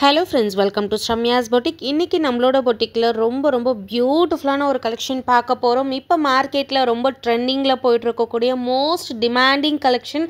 Hello friends, welcome to Shramya's Boutique. இன்னைக்கு நம்மளோட பொட்டிக்ல ரொம்ப பியூட்டிஃபுல்லான ஒரு கலெக்ஷன் பார்க்க போறோம். இப்போ மார்க்கெட்ல ரொம்ப ட்ரெண்டிங்ல போயிட்டு இருக்கக்கூடிய மோஸ்ட் டிமாண்டிங் கலெக்ஷன்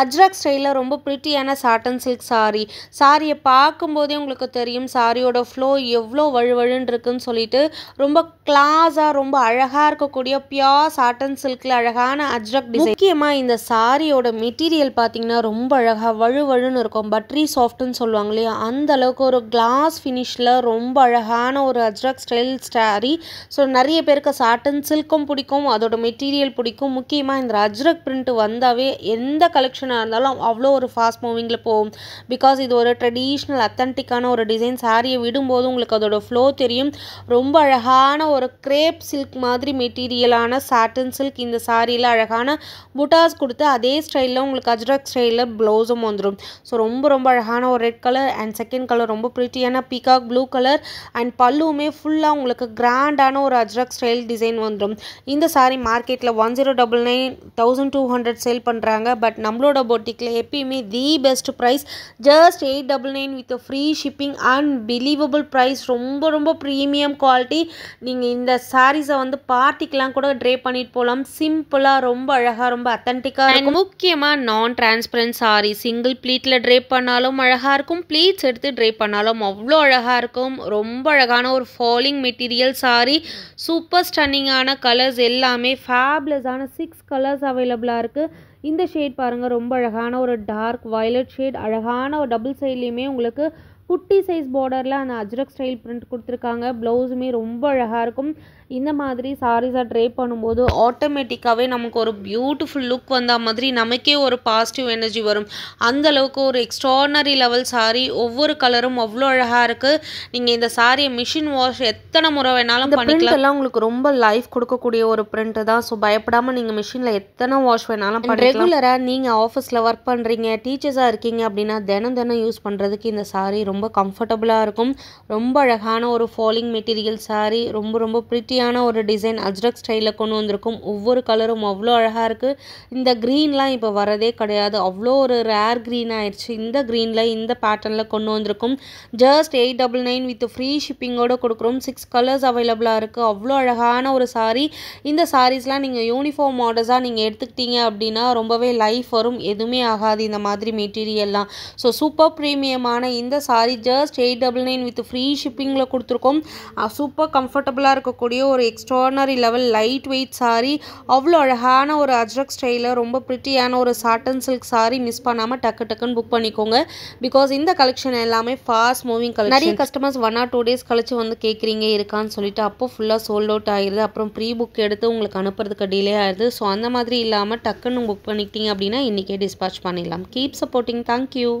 அஜ்ரக் ஸ்டைலில் ரொம்ப பிரிட்டியான சாட்டன் சில்க் சாரீ. சாரியை பார்க்கும்போதே உங்களுக்கு தெரியும் சாரியோட ஃப்ளோ எவ்வளோ வழுவழுன்னு இருக்குன்னு சொல்லிட்டு ரொம்ப கிளாஸாக ரொம்ப அழகாக இருக்கக்கூடிய பியோர் சாட்டன் சில்கில் அழகான அஜ்ரக் டிசைன். முக்கியமாக இந்த சாரியோட மெட்டீரியல் பார்த்தீங்கன்னா ரொம்ப அழகாக வழுவழுன்னு இருக்கும். பட்ரி சாஃப்ட்னு சொல்லுவாங்க இல்லையா, அந்த அளவுக்கு ஒரு கிளாஸ் ஃபினிஷில் ரொம்ப அழகான ஒரு அஜ்ரக் ஸ்டைல் சாரீ. ஸோ நிறைய பேருக்கு சாட்டன் சில்க்கும் பிடிக்கும், அதோட மெட்டீரியல் பிடிக்கும். முக்கியமாக இந்த அஜ்ரக் பிரிண்ட் வந்தாவே எந்த கலெக்ஷன் இருந்தாலும் அவ்வளோ ஒரு ஃபாஸ்ட் மூவிங்கில் போகும். பிகாஸ் இது ஒரு ட்ரெடிஷ்னல் அத்தன்டிக்கான ஒரு டிசைன். சாரியை விடும்போது உங்களுக்கு அதோட ஃப்ளோ தெரியும். ரொம்ப அழகான ஒரு கிரேப் சில்க் மாதிரி மெட்டீரியலான சாட்டன் சில்க். இந்த சாரியில் அழகான புட்டாஸ் கொடுத்து அதே ஸ்டைலில் உங்களுக்கு அஜ்ரக் ஸ்டைலில் ப்ளவுஸும் வந்துடும். ஸோ ரொம்ப அழகான ஒரு red colour and second colour ரொம்ப ப்ரிட்டியான பீகாக் ப்ளூ கலர் அண்ட் பல்லுவுமே ஃபுல்லாக உங்களுக்கு கிராண்டான ஒரு அஜ்ரக் ஸ்டைல் டிசைன் வந்துடும். இந்த சாரி மார்க்கெட்டில் 1099 1200 சேல் பண்ணுறாங்க. பட் நம்மளோட பொட்டிக்கில் எப்பயுமே the best price just 899 with free shipping. Unbelievable price, ரொம்ப ப்ரீமியம் குவாலிட்டி. நீங்கள் இந்த சாரீஸை வந்து பார்ட்டிக்கெலாம் கூட ட்ரே பண்ணிட்டு போகலாம். சிம்பிளாக ரொம்ப அழகாக ரொம்ப அத்தன்டிக்காக இருக்கும். முக்கியமாக நான் டிரான்ஸ்பரண்ட் சாரி சிங்கிள் ப்ளீட்டில் ட்ரே பண்ணாலும் அழகாக இருக்கும், ப்ளீட்ஸ் எடுத்து ட்ரே பண்ணாலும் அவ்வளோ அழகாக இருக்கும். ரொம்ப அழகான ஒரு ஃபாலிங் மெட்டீரியல் சாரி. சூப்பர் ஸ்டன்னிங்கான கலர்ஸ் எல்லாமே ஃபேப்லஸான 6 கலர்ஸ் அவைலபிளாக இருக்குது. இந்த ஷேட் பாருங்கள், ரொம்ப அழகான ஒரு டார்க் வயலட் ஷேட். அழகான ஒரு டபுள் சைட்லேயுமே உங்களுக்கு குட்டி சைஸ் பார்டரில் அந்த அஜ்ரக் ஸ்டைல் பிரிண்ட் கொடுத்துருக்காங்க. ப்ளவுஸுமே ரொம்ப அழகாக இருக்கும். இந்த மாதிரி சாரீஸாக ட்ரே பண்ணும்போது ஆட்டோமேட்டிக்காகவே நமக்கு ஒரு பியூட்டிஃபுல் லுக் வந்த மாதிரி நமக்கே ஒரு பாசிட்டிவ் எனர்ஜி வரும். அந்தளவுக்கு ஒரு எக்ஸ்ட்ரானரி லெவல் சாரீ. ஒவ்வொரு கலரும் அவ்வளோ அழகாக இருக்குது. நீங்கள் இந்த சாரியை மிஷின் வாஷ் எத்தனை முறை வேணாலும் பண்ணிக்கலாம். எல்லாம் உங்களுக்கு ரொம்ப லைஃப் கொடுக்கக்கூடிய ஒரு பிரிண்ட் தான். ஸோ பயப்படாமல் நீங்கள் மிஷினில் எத்தனை வாஷ் வேணாலும் பண்ணிக்கலாம். ரெகுலராக நீங்கள் ஆஃபீஸில் ஒர்க் பண்ணுறீங்க, டீச்சர்ஸாக இருக்கீங்க அப்படின்னா தினம் யூஸ் பண்ணுறதுக்கு இந்த சாரீ ரொம்ப கம்ஃபர்டபுளாக இருக்கும். ரொம்ப அழகான ஒரு ஃபாலிங் மெட்டீரியல் சாரீ. ரொம்ப பிரிட்டியான ஒரு டிசைன் அஜ்ரக் ஸ்டைலில் கொண்டு வந்திருக்கும். ஒவ்வொரு கலரும் அவ்வளோ அழகாக இருக்குது. இந்த க்ரீன்லாம் இப்போ வரதே கிடையாது, அவ்வளோ ஒரு ரேர் க்ரீன் ஆயிடுச்சு. இந்த க்ரீனில் இந்த பேட்டர்னில் கொண்டு வந்திருக்கும். ஜஸ்ட் 899 வித் ஃப்ரீ ஷிப்பிங்கோடு கொடுக்குறோம். 6 கலர்ஸ் அவைலபிளாக இருக்குது. அவ்வளோ அழகான ஒரு சாரீ. இந்த சாரீஸ்லாம் நீங்கள் யூனிஃபார்ம் ஆர்டர்ஸாக நீங்கள் எடுத்துக்கிட்டீங்க அப்படின்னா ரொம்பவே லைஃப் வரும், எதுவுமே ஆகாது இந்த மாதிரி மெட்டீரியல்லாம். ஸோ சூப்பர் ப்ரீமியமான இந்த சாரீ ஜஸ்ட் 899 வித் ஃப்ரீ ஷிப்பிங்கில் கொடுத்துருக்கோம். சூப்பர் கம்ஃபர்டபுளாக இருக்கக்கூடிய ஒரு extraordinary level light weight sari. அவ்வளோ அழகான ஒரு அஜ்ரக் ஸ்டைலில் ரொம்ப பிரிட்டியான ஒரு சாட்டன் சில்க் சாரீ. மிஸ் பண்ணாமல் டக்குன்னு புக் பண்ணிக்கோங்க. பிகாஸ் இந்த கலெக்ஷன் எல்லாமே ஃபாஸ்ட் மூவிங் கலெக்ஷன். நிறைய கஸ்டமர்ஸ் 1 or 2 days கழிச்சு வந்து கேட்குறீங்க இருக்கான்னு சொல்லிட்டு, அப்போ ஃபுல்லாக சோல்ட் அவுட் ஆகிடுது. அப்புறம் ப்ரீ புக் எடுத்து உங்களுக்கு அனுப்புறதுக்கு டிலே ஆகிடுது. ஸோ அந்த மாதிரி இல்லாமல் டக்குன்னு புக் பண்ணிக்கிட்டீங்க அப்படின்னா இன்றைக்கே டிஸ்பாச் பண்ணிடலாம். Keep supporting. தேங்க்யூ.